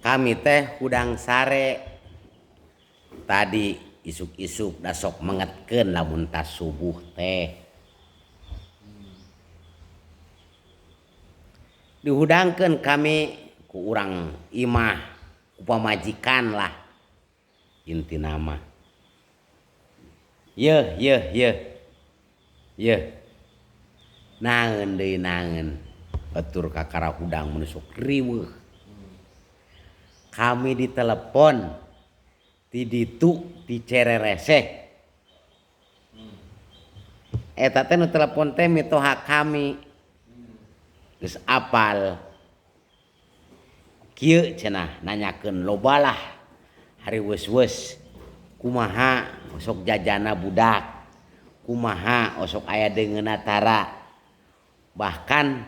Kami teh hudang sare tadi isuk-isuk dasok mengetkeun lamun tas subuh teh dihudangkeun kami ku urang imah ku pamajikan lah inti nama yeuh naeun deui naeun batur kakara hudang menusuk riweuh kami ditelepon ti ditu ti cerereseh eta teh nu telepon teh mitoha kami geus apal kieu cenah nanyakeun lobalah hari weus-weus kumaha osok jajana budak kumaha osok aya deungeunna tara bahkan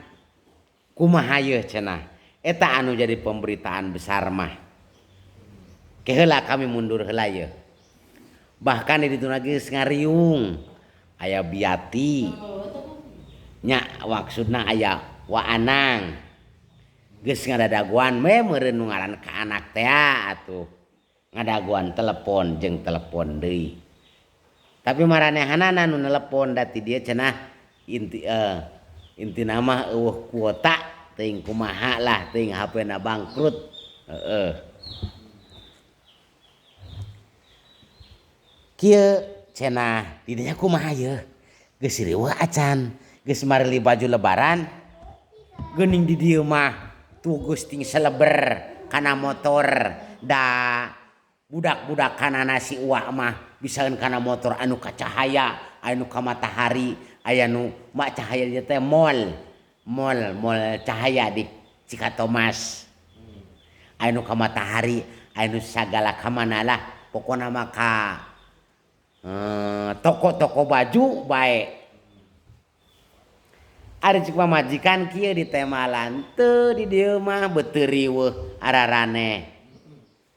kumaha yeuh cenah eta anu jadi pemberitaan besar mah keheula kami mundur heula yeuh bahkan di ditu geus ngariung aya biati nya maksudna aya waanang geus ngadadaguan meureun nu ngaran ka anak teh atuh ngadaguan telepon jeung telepon deui tapi maranehanana nu nelepon da ti dieu cenah intina mah eueuh kuota teuing kumaha lah teuing HP-na bangkrut kieu cenah di dinya kumaha yeuh geus riweuh acan geus marili baju lebaran geuning di dieu mah tuh geus ting seleber kana motor da budak-budakanana si uwah mah bisaeun kana motor anu ka cahaya anu ka matahari aya nu mak cahaya ieu teh mall cahaya di Cikatomas anu ka matahari anu sagala ka mana lah pokona mah ka toko-toko baju bae ari cik pamajikan kieu di temalan teu di dieu mah beuteur riweuh ararane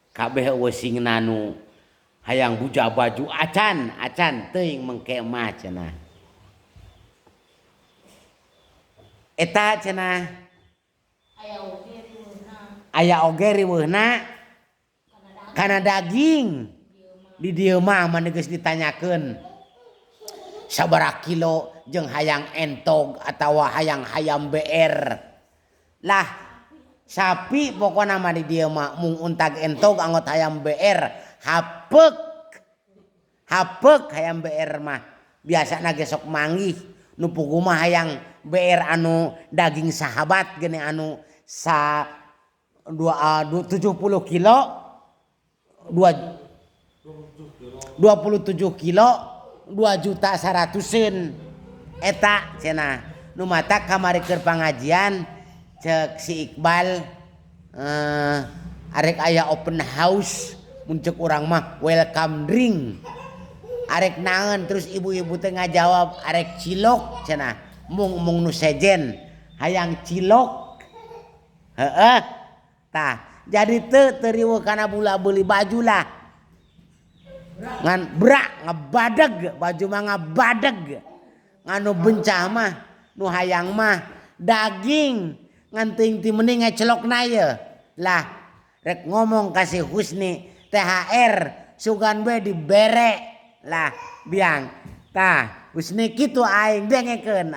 kabeh weusingna nu hayang buja baju acan teuing mengke mah cenah eta cenah aya oge riweuhna kana daging di dieu mah mane geus ditanyakeun sabaraha kilo jeung hayang entog atawa hayang hayam BR lah sapi pokona mah di dieu mah mung untag entog anggot hayam BR hapeuk hayam BR mah biasana ge sok manggih nu puguh mah hayang BR anu daging sahabat geuning anu 70 kilo 27 kilo 2.100.000 eta cenah nu mata kamari keur pangajian cek si Iqbal arek aya open house mun ceuk urang mah welcome drink arek naeun terus ibu-ibu teh ngajawab arek cilok cenah mung nu sejen hayang cilok heueuh tah jadi teu riweuh kana bula beuli baju lah ngan brak ngebadeg baju mah ngabadeg nganu bencah mah nu hayang mah daging ngan teuing ti mending ngecelokna yeuh lah rek ngomong ka si Husni THR sugan we dibere lah biang tah Husni kitu aing dengekeun